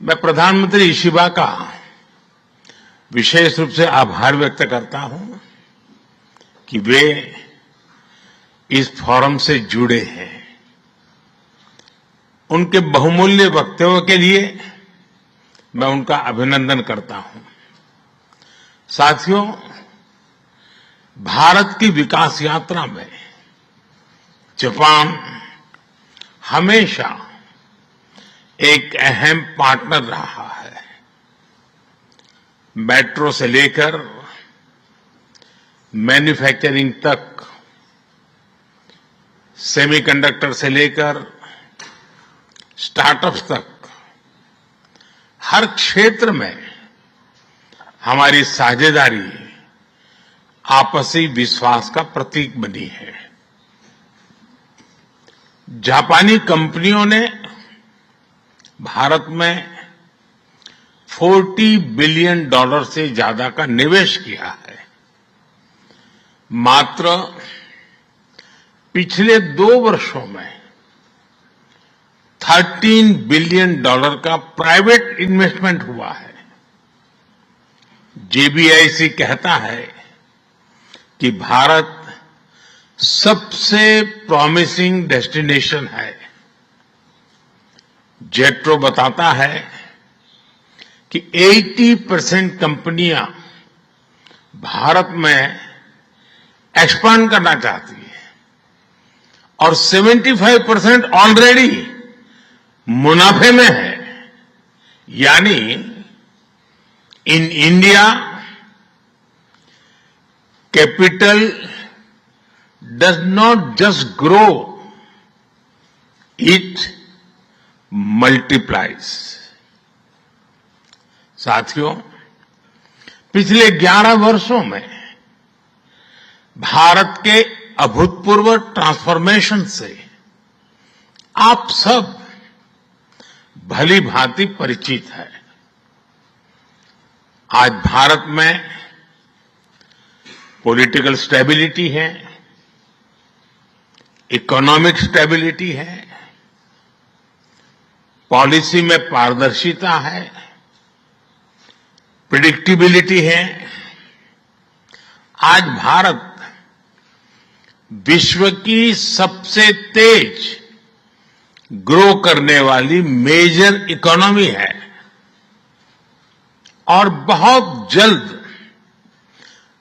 मैं प्रधानमंत्री इशिबा का विशेष रूप से आभार व्यक्त करता हूं कि वे इस फोरम से जुड़े हैं। उनके बहुमूल्य वक्तव्य के लिए मैं उनका अभिनंदन करता हूं। साथियों, भारत की विकास यात्रा में जापान हमेशा एक अहम पार्टनर रहा है। मेट्रो से लेकर मैन्युफैक्चरिंग तक, सेमीकंडक्टर से लेकर स्टार्टअप्स तक, हर क्षेत्र में हमारी साझेदारी आपसी विश्वास का प्रतीक बनी है। जापानी कंपनियों ने भारत में $40 बिलियन से ज्यादा का निवेश किया है। मात्र पिछले 2 वर्षों में $13 बिलियन का प्राइवेट इन्वेस्टमेंट हुआ है। जेबीआईसी कहता है कि भारत सबसे प्रॉमिसिंग डेस्टिनेशन है। जेट्रो बताता है कि 80% कंपनियां भारत में एक्सपांड करना चाहती है और 75% ऑलरेडी मुनाफे में है। यानी in India capital does not just grow, it multiplies. साथियों, पिछले 11 वर्षों में भारत के अभूतपूर्व ट्रांसफॉर्मेशन से आप सब भली भांति परिचित है। आज भारत में पॉलिटिकल स्टेबिलिटी है, इकोनॉमिक स्टेबिलिटी है, पॉलिसी में पारदर्शिता है, प्रिडिक्टिबिलिटी है। आज भारत विश्व की सबसे तेज ग्रो करने वाली मेजर इकोनॉमी है और बहुत जल्द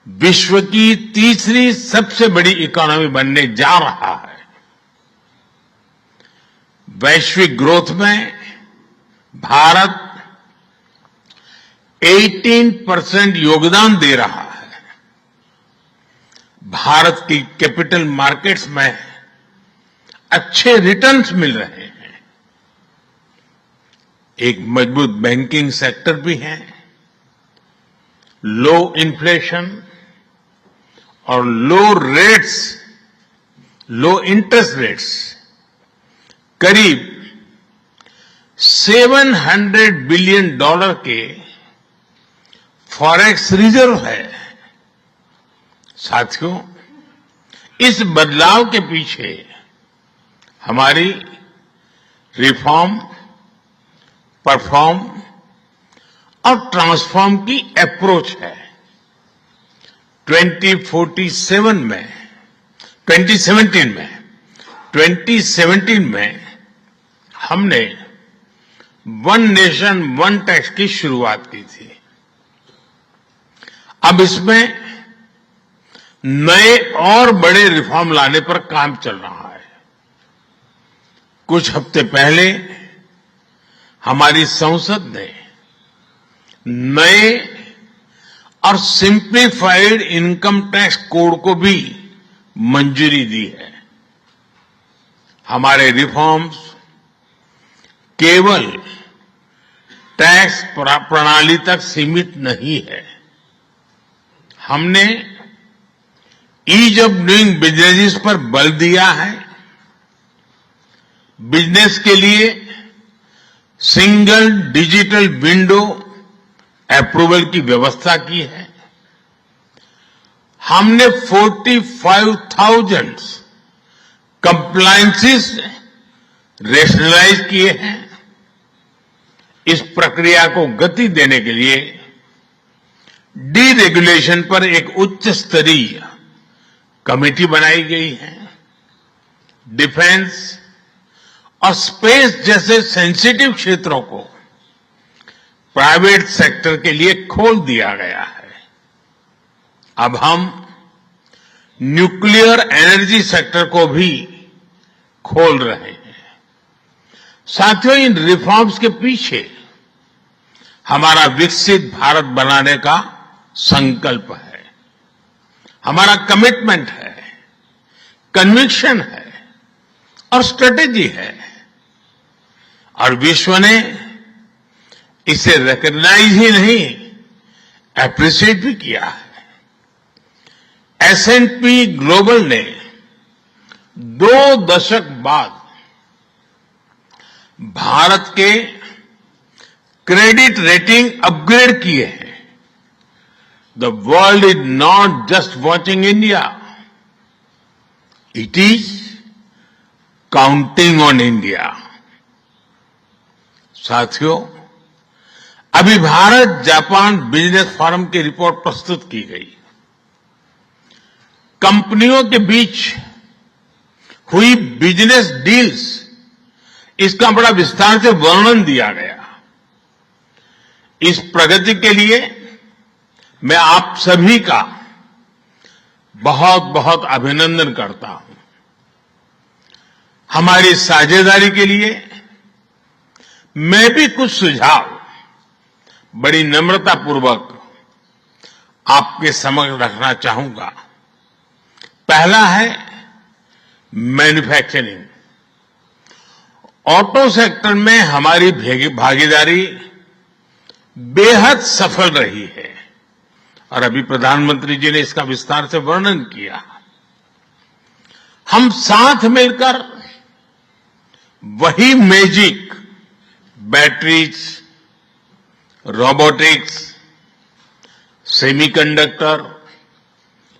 विश्व की तीसरी सबसे बड़ी इकोनॉमी बनने जा रहा है। वैश्विक ग्रोथ में भारत 18% योगदान दे रहा है। भारत की कैपिटल मार्केट्स में अच्छे रिटर्न्स मिल रहे हैं। एक मजबूत बैंकिंग सेक्टर भी है। लो इन्फ्लेशन और लो इंटरेस्ट रेट्स, करीब $700 बिलियन के फॉरेक्स रिजर्व है। साथियों, इस बदलाव के पीछे हमारी रिफॉर्म, परफॉर्म और ट्रांसफॉर्म की अप्रोच है। 2017 में हमने वन नेशन वन टैक्स की शुरुआत की थी। अब इसमें नए और बड़े रिफॉर्म लाने पर काम चल रहा है। कुछ हफ्ते पहले हमारी संसद ने नए और सिंप्लीफाइड इनकम टैक्स कोड को भी मंजूरी दी है। हमारे रिफॉर्म्स केवल टैक्स प्रणाली तक सीमित नहीं है। हमने ईज ऑफ डूइंग बिजनेस पर बल दिया है। बिजनेस के लिए सिंगल डिजिटल विंडो अप्रूवल की व्यवस्था की है। हमने 45,000 कंप्लायंसेस रेशनलाइज किए हैं। इस प्रक्रिया को गति देने के लिए डीरेगुलेशन पर एक उच्च स्तरीय कमेटी बनाई गई है। डिफेंस और स्पेस जैसे सेंसिटिव क्षेत्रों को प्राइवेट सेक्टर के लिए खोल दिया गया है। अब हम न्यूक्लियर एनर्जी सेक्टर को भी खोल रहे हैं। साथियों, इन रिफॉर्म्स के पीछे हमारा विकसित भारत बनाने का संकल्प है, हमारा कमिटमेंट है, कन्विक्शन है और स्ट्रेटेजी है। और विश्व ने इसे रिकॉग्नाइज ही नहीं, एप्रिशिएट भी किया है। S&P ग्लोबल ने 2 दशक बाद भारत के क्रेडिट रेटिंग अपग्रेड किए हैं। The world is not just watching India, it is counting on India. साथियों, अभी भारत जापान बिजनेस फोरम की रिपोर्ट प्रस्तुत की गई। कंपनियों के बीच हुई बिजनेस डील्स, इसका बड़ा विस्तार से वर्णन दिया गया। इस प्रगति के लिए मैं आप सभी का बहुत बहुत अभिनंदन करता हूं। हमारी साझेदारी के लिए मैं भी कुछ सुझाव बड़ी नम्रतापूर्वक आपके समक्ष रखना चाहूंगा। पहला है मैन्युफैक्चरिंग। ऑटो सेक्टर में हमारी भागीदारी बेहद सफल रही है और अभी प्रधानमंत्री जी ने इसका विस्तार से वर्णन किया। हम साथ मिलकर वही magic batteries, robotics, semiconductor,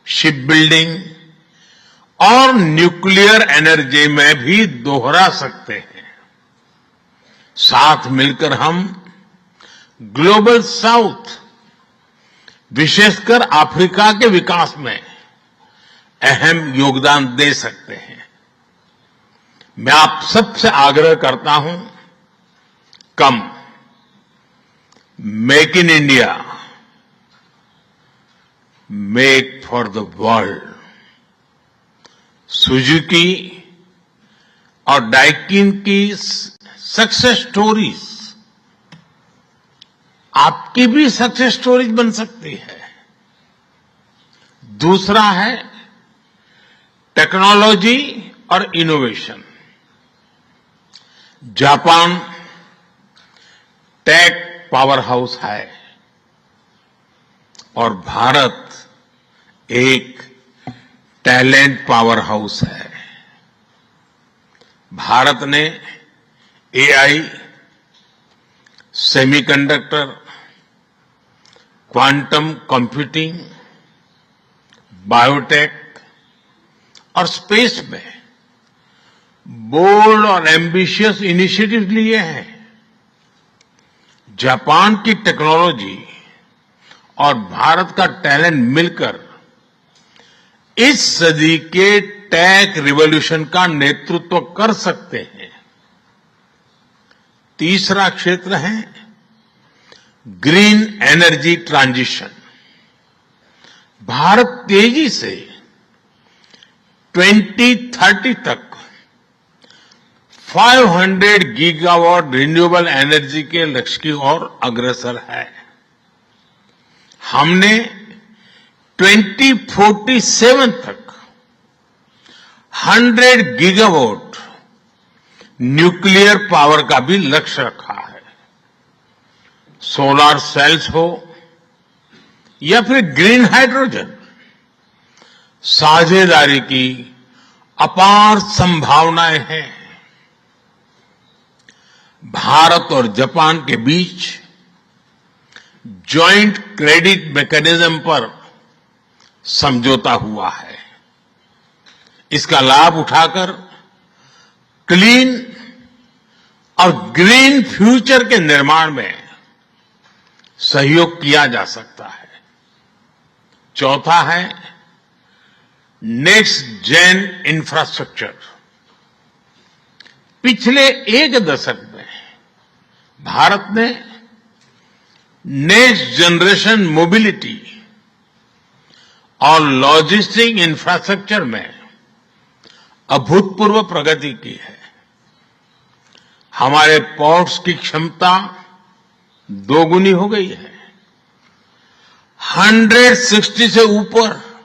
ship building और न्यूक्लियर एनर्जी में भी दोहरा सकते हैं। साथ मिलकर हम ग्लोबल साउथ, विशेषकर अफ्रीका के विकास में अहम योगदान दे सकते हैं। मैं आप सबसे आग्रह करता हूं, कम make in India, make for the world. Suzuki और डाइकिन की सक्सेस स्टोरीज आपकी भी सक्सेस स्टोरीज बन सकती है। दूसरा है टेक्नोलॉजी और innovation. Japan tech powerhouse है और भारत एक टैलेंट पावर हाउस है। भारत ने AI, semiconductor, quantum computing, biotech और स्पेस में बोल्ड और एम्बिशियस इनिशिएटिव लिए हैं। जापान की टेक्नोलॉजी और भारत का टैलेंट मिलकर इस सदी के टेक रिवॉल्यूशन का नेतृत्व कर सकते हैं। तीसरा क्षेत्र है ग्रीन एनर्जी ट्रांजिशन। भारत तेजी से 2030 तक 500 गीगावाट रिन्यूएबल एनर्जी के लक्ष्य की ओर अग्रसर है। हमने 2047 तक 100 गीगावाट न्यूक्लियर पावर का भी लक्ष्य रखा है। सोलर सेल्स हो या फिर ग्रीन हाइड्रोजन, साझेदारी की अपार संभावनाएं हैं। भारत और जापान के बीच ज्वाइंट क्रेडिट मैकेनिज्म पर समझौता हुआ है। इसका लाभ उठाकर क्लीन और ग्रीन फ्यूचर के निर्माण में सहयोग किया जा सकता है। चौथा है नेक्स्ट जेन इंफ्रास्ट्रक्चर। पिछले एक दशक में भारत ने नेक्स्ट जनरेशन मोबिलिटी और लॉजिस्टिक इंफ्रास्ट्रक्चर में अभूतपूर्व प्रगति की है। हमारे पोर्ट्स की क्षमता दोगुनी हो गई है। 160 से ऊपर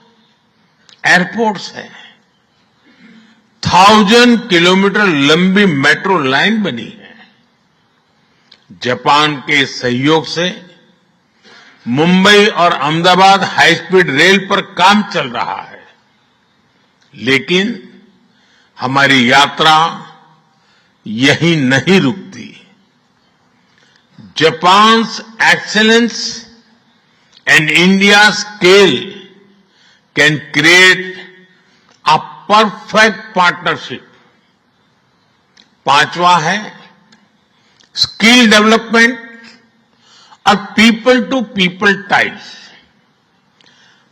एयरपोर्ट्स हैं। 1000 किलोमीटर लंबी मेट्रो लाइन बनी है। जापान के सहयोग से मुंबई और अहमदाबाद हाई स्पीड रेल पर काम चल रहा है। लेकिन हमारी यात्रा यहीं नहीं रुकती। Japan's excellence and India's scale can create a perfect partnership. पांचवा है स्किल डेवलपमेंट और people to people ties.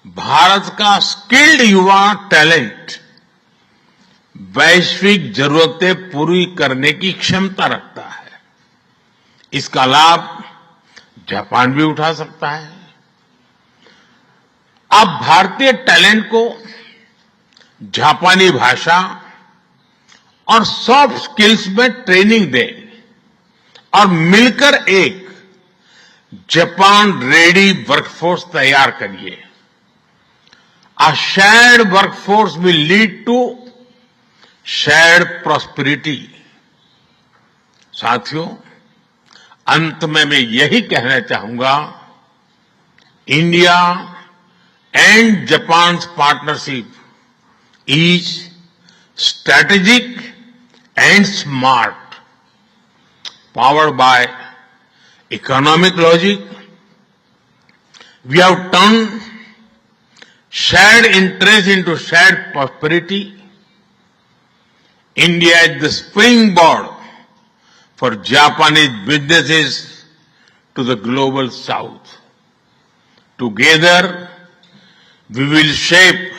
Bharat का स्किल्ड युवा टैलेंट वैश्विक जरूरतें पूरी करने की क्षमता रखता है। इसका लाभ जापान भी उठा सकता है। आप भारतीय टैलेंट को जापानी भाषा और सॉफ्ट स्किल्स में ट्रेनिंग दें और मिलकर एक जापान रेडी वर्कफोर्स तैयार करिए। A shared workforce will lead to shared prosperity। साथियों, अंत में मैं यही कहना चाहूंगा, India and Japan partnership is strategic and smart, powered by economic logic. We have turn shared interest into shared prosperity. India is the springboard for Japanese businesses to the global south. Together, we will shape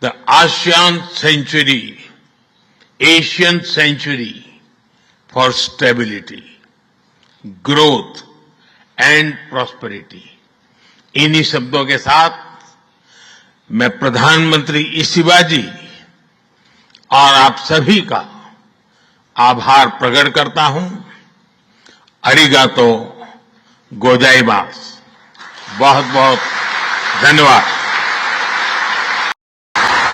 the ASEAN century, Asian century for stability, growth and prosperity. इन्हीं शब्दों के साथ मैं प्रधानमंत्री इशिबाजी और आप सभी का आभार प्रकट करता हूं। अरिगातो गोजाइमास। बहुत बहुत धन्यवाद।